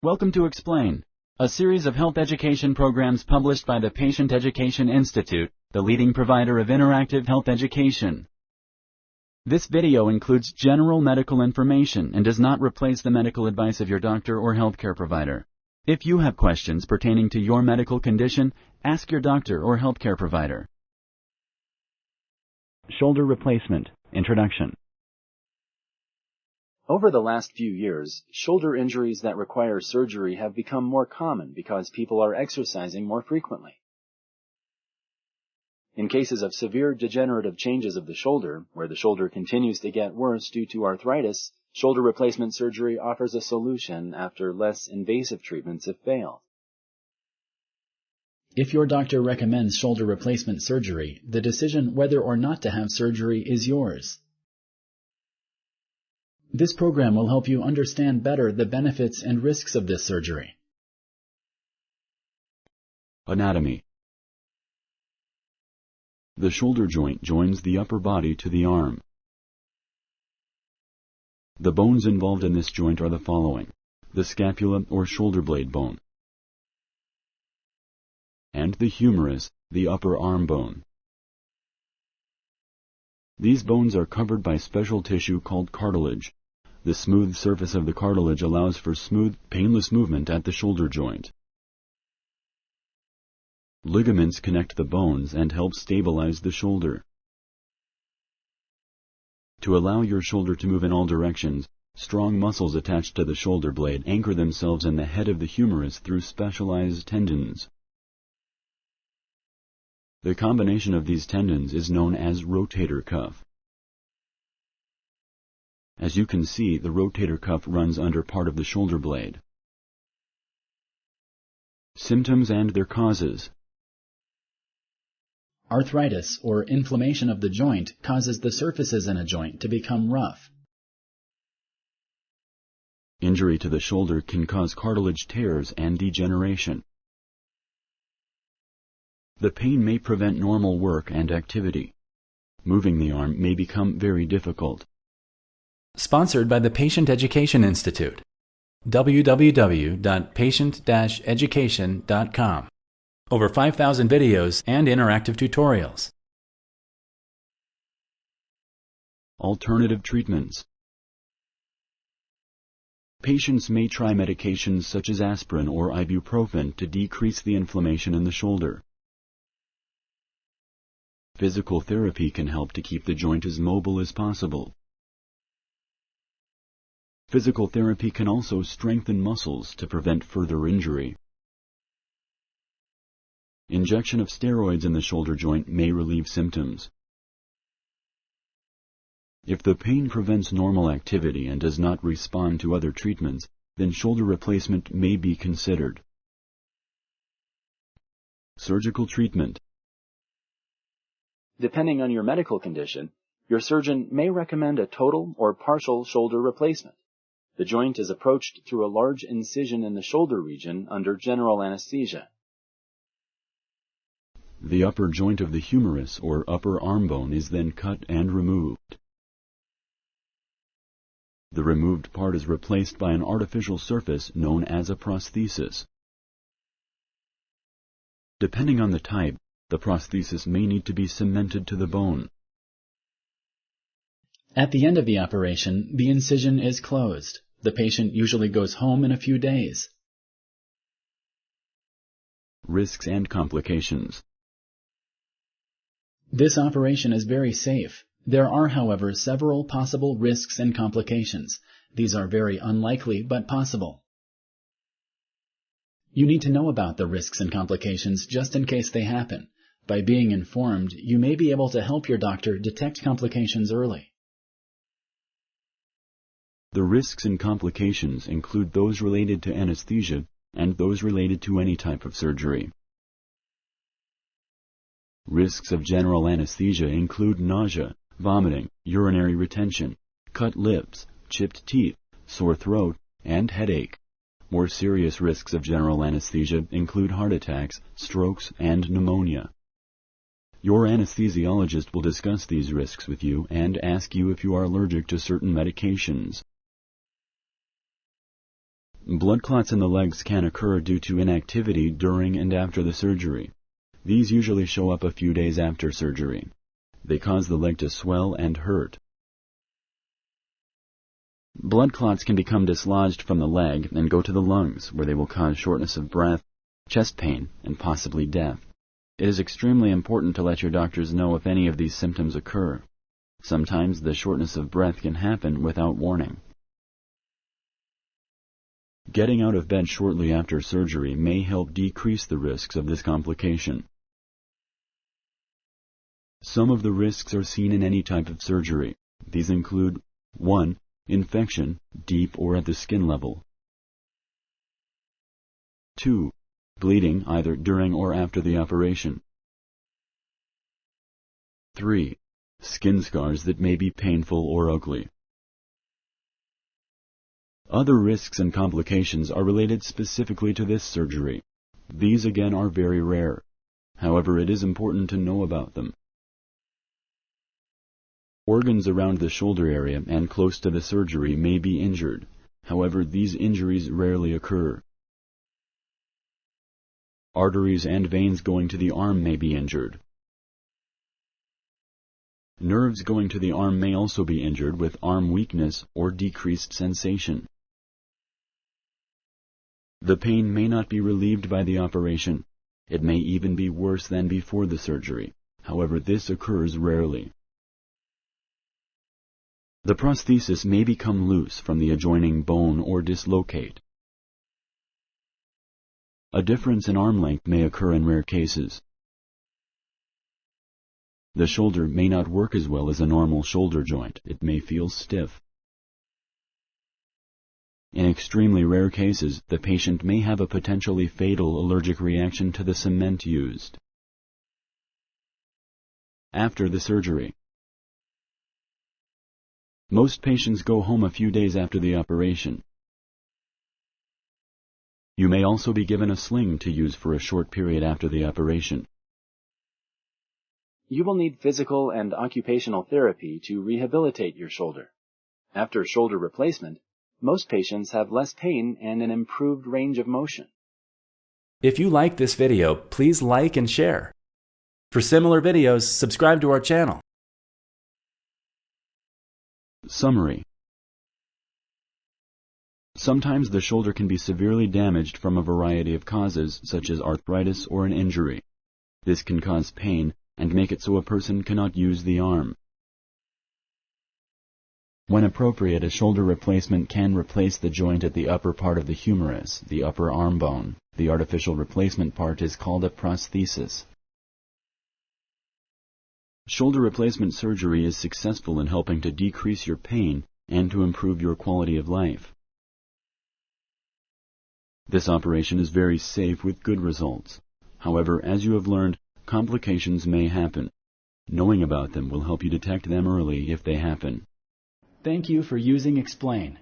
Welcome to Explain, a series of health education programs published by the Patient Education Institute, the leading provider of interactive health education. This video includes general medical information and does not replace the medical advice of your doctor or healthcare provider. If you have questions pertaining to your medical condition, ask your doctor or healthcare provider. Shoulder replacement. Introduction. Over the last few years, shoulder injuries that require surgery have become more common because people are exercising more frequently. In cases of severe degenerative changes of the shoulder, where the shoulder continues to get worse due to arthritis, shoulder replacement surgery offers a solution after less invasive treatments have failed. If your doctor recommends shoulder replacement surgery, the decision whether or not to have surgery is yours. This program will help you understand better the benefits and risks of this surgery. Anatomy. The shoulder joint joins the upper body to the arm. The bones involved in this joint are the following: the scapula or shoulder blade bone, and the humerus, the upper arm bone. These bones are covered by special tissue called cartilage. The smooth surface of the cartilage allows for smooth, painless movement at the shoulder joint. Ligaments connect the bones and help stabilize the shoulder. To allow your shoulder to move in all directions, strong muscles attached to the shoulder blade anchor themselves in the head of the humerus through specialized tendons. The combination of these tendons is known as rotator cuff. As you can see, the rotator cuff runs under part of the shoulder blade. Symptoms and their causes. Arthritis, or inflammation of the joint, causes the surfaces in a joint to become rough. Injury to the shoulder can cause cartilage tears and degeneration. The pain may prevent normal work and activity. Moving the arm may become very difficult. Sponsored by the Patient Education Institute. www.patient-education.com. Over 5,000 videos and interactive tutorials. Alternative treatments. Patients may try medications such as aspirin or ibuprofen to decrease the inflammation in the shoulder. Physical therapy can help to keep the joint as mobile as possible. Physical therapy can also strengthen muscles to prevent further injury. Injection of steroids in the shoulder joint may relieve symptoms. If the pain prevents normal activity and does not respond to other treatments, then shoulder replacement may be considered. Surgical treatment. Depending on your medical condition, your surgeon may recommend a total or partial shoulder replacement. The joint is approached through a large incision in the shoulder region under general anesthesia. The upper joint of the humerus or upper arm bone is then cut and removed. The removed part is replaced by an artificial surface known as a prosthesis. Depending on the type, the prosthesis may need to be cemented to the bone. At the end of the operation, the incision is closed. The patient usually goes home in a few days. Risks and complications. This operation is very safe. There are, however, several possible risks and complications. These are very unlikely but possible. You need to know about the risks and complications just in case they happen. By being informed, you may be able to help your doctor detect complications early. The risks and complications include those related to anesthesia and those related to any type of surgery. Risks of general anesthesia include nausea, vomiting, urinary retention, cut lips, chipped teeth, sore throat, and headache. More serious risks of general anesthesia include heart attacks, strokes, and pneumonia. Your anesthesiologist will discuss these risks with you and ask you if you are allergic to certain medications. Blood clots in the legs can occur due to inactivity during and after the surgery. These usually show up a few days after surgery. They cause the leg to swell and hurt. Blood clots can become dislodged from the leg and go to the lungs, where they will cause shortness of breath, chest pain, and possibly death. It is extremely important to let your doctors know if any of these symptoms occur. Sometimes the shortness of breath can happen without warning. Getting out of bed shortly after surgery may help decrease the risks of this complication. Some of the risks are seen in any type of surgery. These include 1. Infection, deep or at the skin level. 2. Bleeding either during or after the operation. 3. Skin scars that may be painful or ugly. Other risks and complications are related specifically to this surgery. These again are very rare. However, it is important to know about them. Organs around the shoulder area and close to the surgery may be injured. However, these injuries rarely occur. Arteries and veins going to the arm may be injured. Nerves going to the arm may also be injured with arm weakness or decreased sensation. The pain may not be relieved by the operation. It may even be worse than before the surgery. However, this occurs rarely. The prosthesis may become loose from the adjoining bone or dislocate. A difference in arm length may occur in rare cases. The shoulder may not work as well as a normal shoulder joint. It may feel stiff. In extremely rare cases, the patient may have a potentially fatal allergic reaction to the cement used. After the surgery. Most patients go home a few days after the operation. You may also be given a sling to use for a short period after the operation. You will need physical and occupational therapy to rehabilitate your shoulder. After shoulder replacement, most patients have less pain and an improved range of motion. If you like this video, please like and share. For similar videos, subscribe to our channel. Summary. Sometimes the shoulder can be severely damaged from a variety of causes, such as arthritis or an injury. This can cause pain and make it so a person cannot use the arm. When appropriate, a shoulder replacement can replace the joint at the upper part of the humerus, the upper arm bone. The artificial replacement part is called a prosthesis. Shoulder replacement surgery is successful in helping to decrease your pain and to improve your quality of life. This operation is very safe with good results. However, as you have learned, complications may happen. Knowing about them will help you detect them early if they happen. Thank you for using Explain.